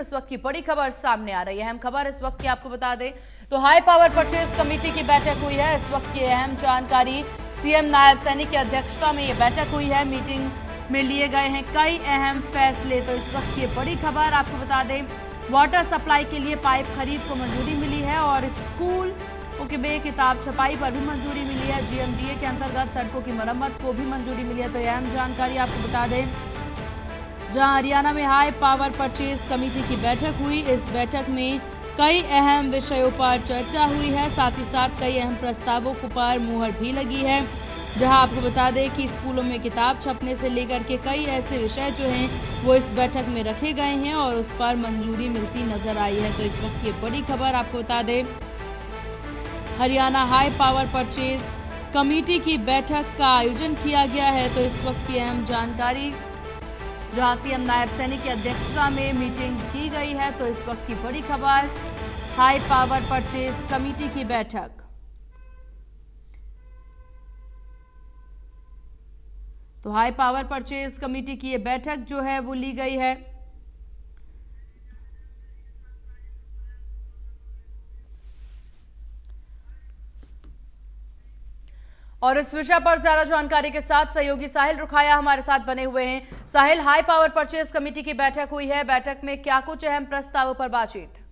इस वक्त की बड़ी खबर सामने आ रही है। अहम खबर इस वक्त की आपको बता दें तो हाई पावर परचेज कमेटी की बैठक हुई है। इस वक्त की अहम जानकारी, सीएम नायब सैनी की अध्यक्षता में ये बैठक हुई है। मीटिंग में लिए गए हैं कई अहम फैसले। तो इस वक्त की बड़ी खबर आपको बता दें, वाटर सप्लाई के लिए पाइप खरीद को मंजूरी मिली है और स्कूल के किताब छपाई पर भी मंजूरी मिली है। जीएमडीए के अंतर्गत सड़कों की मरम्मत को भी मंजूरी मिली है। तो यह अहम जानकारी आपको बता दें, जहां हरियाणा में हाई पावर परचेज कमेटी की बैठक हुई। इस बैठक में कई अहम विषयों पर चर्चा हुई है, साथ ही साथ कई अहम प्रस्तावों पर मुहर भी लगी है। जहां आपको बता दें कि स्कूलों में किताब छपने से लेकर के कई ऐसे विषय जो हैं वो इस बैठक में रखे गए हैं और उस पर मंजूरी मिलती नजर आई है। तो इस वक्त ये बड़ी खबर आपको बता दें, Haryana high power purchase committee की बैठक का आयोजन किया गया है। तो इस वक्त की अहम जानकारी, जहां सीएम नायब सैनी की अध्यक्षता में मीटिंग की गई है। तो इस वक्त की बड़ी खबर, हाई पावर परचेज कमेटी की बैठक। तो हाई पावर परचेज कमेटी की ये बैठक जो है वो ली गई है। और इस विषय पर ज्यादा जानकारी के साथ सहयोगी साहिल रुखाया हमारे साथ बने हुए हैं। साहिल, हाई पावर परचेज कमेटी की बैठक हुई है, बैठक में क्या कुछ अहम प्रस्तावों पर बातचीत?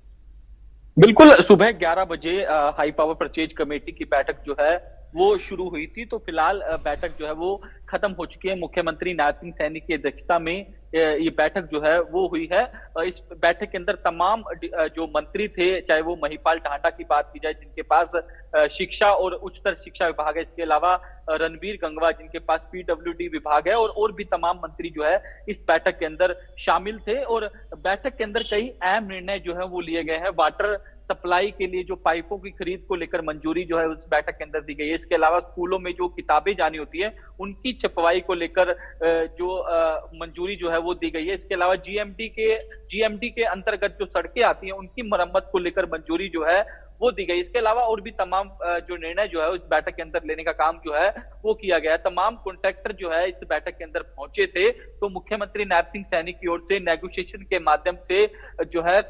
बिल्कुल, सुबह 11 बजे हाई पावर परचेज कमेटी की बैठक जो है वो शुरू हुई थी। तो फिलहाल बैठक जो है वो खत्म हो चुकी है। मुख्यमंत्री नायब सिंह सैनी की अध्यक्षता में ये बैठक जो है वो हुई है। इस बैठक के अंदर तमाम जो मंत्री थे, चाहे वो महिपाल ढांडा की बात की जाए जिनके पास शिक्षा और उच्चतर शिक्षा विभाग है, इसके अलावा रणबीर गंगवा जिनके पास पीडब्ल्यूडी विभाग है, और भी तमाम मंत्री जो है इस बैठक के अंदर शामिल थे। और बैठक के अंदर कई अहम निर्णय जो है वो लिए गए हैं। वाटर सप्लाई के लिए जो पाइपों की खरीद को लेकर मंजूरी जो है उस बैठक के अंदर दी गई है। इसके अलावा स्कूलों में जो किताबें जानी होती है उनकी छपवाई को लेकर जो मंजूरी जो है वो दी गई है। इसके अलावा जीएमडी के अंतर्गत जो सड़कें आती हैं उनकी मरम्मत को लेकर मंजूरी जो है वो दी गई। इसके अलावा और भी तमाम जो निर्णय जो है इस बैठक के अंदर लेने का काम जो है वो किया गया है। तमाम कॉन्ट्रैक्टर जो है इस बैठक के अंदर पहुंचे थे। तो मुख्यमंत्री नायब सिंह सैनी की ओर से नेगोशिएशन के माध्यम से जो है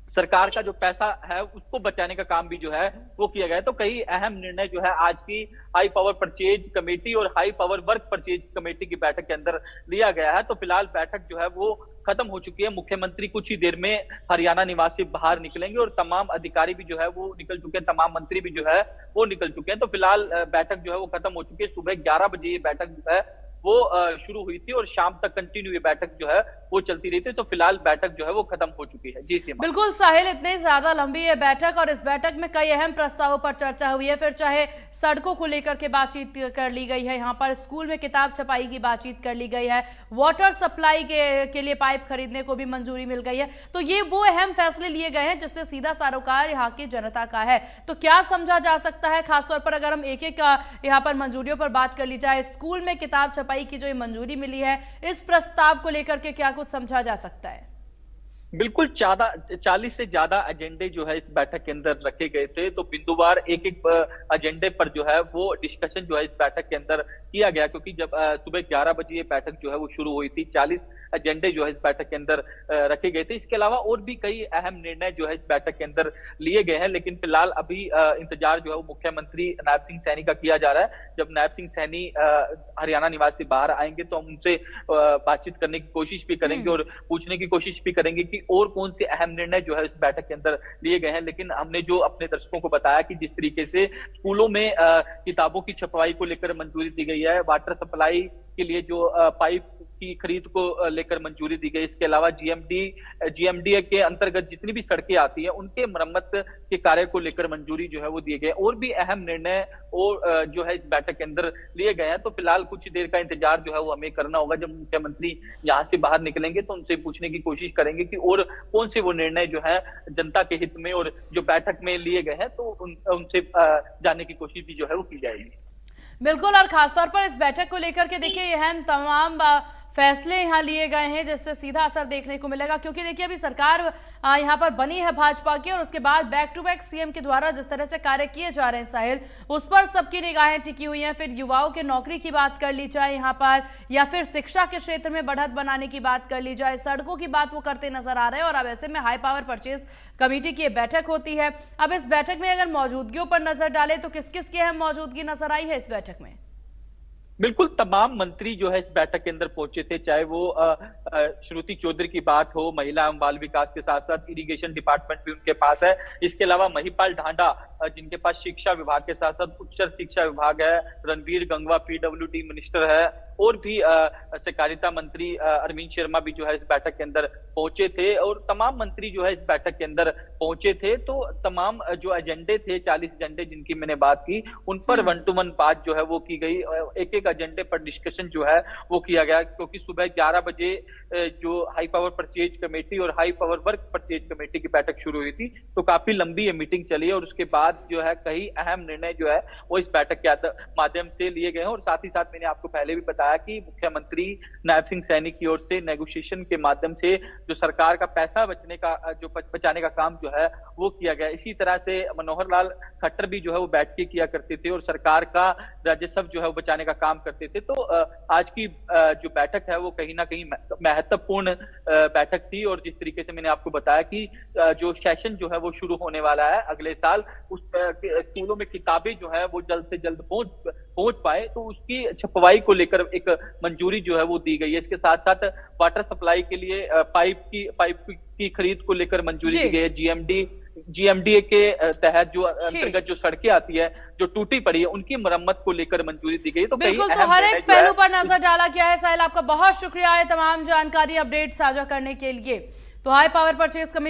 सरकार का जो पैसा है उसको बचाने का काम भी जो है वो किया गया है। तो कई अहम निर्णय जो है आज की हाई पावर परचेज कमेटी और high power work purchase committee की बैठक के अंदर लिया गया है। तो फिलहाल बैठक जो है वो खत्म हो चुकी है। मुख्यमंत्री कुछ ही देर में हरियाणा निवास से बाहर निकलेंगे और तमाम अधिकारी भी जो है वो निकल चुके हैं, तमाम मंत्री भी जो है वो निकल चुके हैं। तो फिलहाल बैठक जो है वो खत्म हो चुकी है। सुबह 11 बजे ये बैठक जो है वो शुरू हुई थी और शाम तक कंटिन्यू ये बैठक जो है वो चलती रही थी। तो फिलहाल बैठक जो है वो खत्म हो चुकी है। जी सीमा। बिल्कुल साहिल, इतनी ज्यादा लंबी है बैठक और इस बैठक में कई अहम प्रस्तावों पर चर्चा हुई है। फिर चाहे सड़कों को लेकर के बातचीत कर ली गई है, यहाँ पर स्कूल में किताब छपाई की बातचीत कर ली गई है, वाटर सप्लाई के लिए पाइप खरीदने को भी मंजूरी मिल गई है। तो ये वो अहम फैसले लिए गए हैं जिससे सीधा सरोकार यहाँ की जनता का है। तो क्या समझा जा सकता है, खासतौर पर अगर हम एक एक यहाँ पर मंजूरियों पर बात कर ली जाए, स्कूल में किताब छपाई की जो ये मंजूरी मिली है, इस प्रस्ताव को लेकर के क्या कुछ समझा जा सकता है? बिल्कुल 40 से ज्यादा एजेंडे जो है इस बैठक के अंदर रखे गए थे। तो बिंदुवार एक एक एजेंडे पर जो है वो डिस्कशन जो है इस बैठक के अंदर किया गया, क्योंकि जब सुबह 11 बजे ये बैठक जो है वो शुरू हुई थी। 40 एजेंडे जो है इस बैठक के अंदर रखे गए थे। इसके अलावा और भी कई अहम निर्णय जो है इस बैठक के अंदर लिए गए हैं। लेकिन फिलहाल अभी इंतजार जो है वो मुख्यमंत्री नायब सिंह सैनी का किया जा रहा है। जब नायब सिंह सैनी हरियाणा निवास से बाहर आएंगे तो हम उनसे बातचीत करने की कोशिश भी करेंगे और पूछने की कोशिश भी करेंगे कि और कौन से अहम निर्णय जो है इस बैठक के अंदर लिए गए हैं। लेकिन हमने जो अपने दर्शकों को बताया कि जिस तरीके से स्कूलों में किताबों की छपवाई को लेकर मंजूरी दी गई है, वाटर सप्लाई के लिए जो पाइप की खरीद को लेकर मंजूरी दी गई, इसके अलावा जीएमडीए के अंतर्गत जितनी भी सड़कें आती हैं उनके मरम्मत के कार्य को लेकर मंजूरी जो है वो दिए गए। और भी अहम निर्णय और जो है इस बैठक के अंदर लिए गए हैं। तो फिलहाल कुछ देर का इंतजार जो है वो हमें करना होगा। जब मुख्यमंत्री यहाँ से बाहर निकलेंगे तो उनसे पूछने की कोशिश करेंगे कि और कौन से वो निर्णय जो है जनता के हित में और जो बैठक में लिए गए हैं, तो उनसे जानने की कोशिश भी जो है वो की जाएगी। बिल्कुल, और खासतौर पर इस बैठक को लेकर के देखिए अहम तमाम फैसले यहाँ लिए गए हैं जिससे सीधा असर देखने को मिलेगा? क्योंकि देखिए अभी सरकार यहाँ पर बनी है भाजपा की, और उसके बाद बैक टू बैक सीएम के द्वारा जिस तरह से कार्य किए जा रहे हैं साहिल, उस पर सबकी निगाहें टिकी हुई हैं। फिर युवाओं के नौकरी की बात कर ली जाए यहाँ पर, या फिर शिक्षा के क्षेत्र में बढ़त बनाने की बात कर ली जाए, सड़कों की बात वो करते नजर आ रहे हैं। और अब ऐसे में हाई पावर परचेज कमेटी की बैठक होती है। अब इस बैठक में अगर मौजूदगियों पर नजर डाले तो किस किस की अहम मौजूदगी नजर आई है इस बैठक में? बिल्कुल तमाम मंत्री जो है इस बैठक के अंदर पहुंचे थे, चाहे वो श्रुति चौधरी की बात हो, महिला एवं बाल विकास के साथ साथ इरिगेशन डिपार्टमेंट भी उनके पास है। इसके अलावा महिपाल ढांडा जिनके पास शिक्षा विभाग के साथ साथ उच्च शिक्षा विभाग है, रणवीर गंगवा पीडब्ल्यूडी मिनिस्टर है, और भी सहकारिता मंत्री अरविंद शर्मा भी जो है इस बैठक के अंदर पहुंचे थे, और तमाम मंत्री जो है इस बैठक के अंदर पहुंचे थे। तो तमाम जो एजेंडे थे, 40 एजेंडे जिनकी मैंने बात की, उन पर 1 to 1 बात जो है वो की गई। एक एक एजेंडे पर डिस्कशन जो है वो किया गया, क्योंकि सुबह 11 बजे जो हाई पावर परचेज कमेटी और high power work purchase committee की बैठक शुरू हुई थी, तो काफी लंबी ये मीटिंग चली, और उसके बाद जो है कई अहम निर्णय जो है वो इस बैठक के माध्यम से लिए गए हैं। और साथ ही साथ मैंने आपको पहले भी बताया कि मुख्यमंत्री नायब सिंह सैनी की ओर से नेगोशिएशन के माध्यम से जो सरकार का पैसा बचाने का काम जो है वो किया गया। इसी तरह से मनोहर लाल खट्टर भी जो है वो बैठ के किया करते थे और सरकार का राजस्व जो है वो बचाने का काम करते थे। तो आज की जो बैठक है वो कहीं ना कहीं महत्वपूर्ण बैठक थी, और जिस तरीके से मैंने आपको बताया कि जो सेशन जो है वो शुरू होने वाला है अगले साल, उस स्कूलों में किताबें जो है वो जल्द से जल्द पहुंच पाए, तो उसकी छपवाई को लेकर एक मंजूरी जो है वो दी गई है। इसके साथ साथ वाटर सप्लाई के लिए पाइप की खरीद को लेकर मंजूरी दी गई है। जीएमडीए के तहत जो अंतर्गत जो सड़कें आती है जो टूटी पड़ी है, उनकी मरम्मत को लेकर मंजूरी दी गई। तो बिल्कुल, तो हर एक पहलू पर नजर डाला गया है। साहिल, आपका बहुत शुक्रिया है तमाम जानकारी अपडेट साझा करने के लिए। तो हाई पावर परचेज कमेटी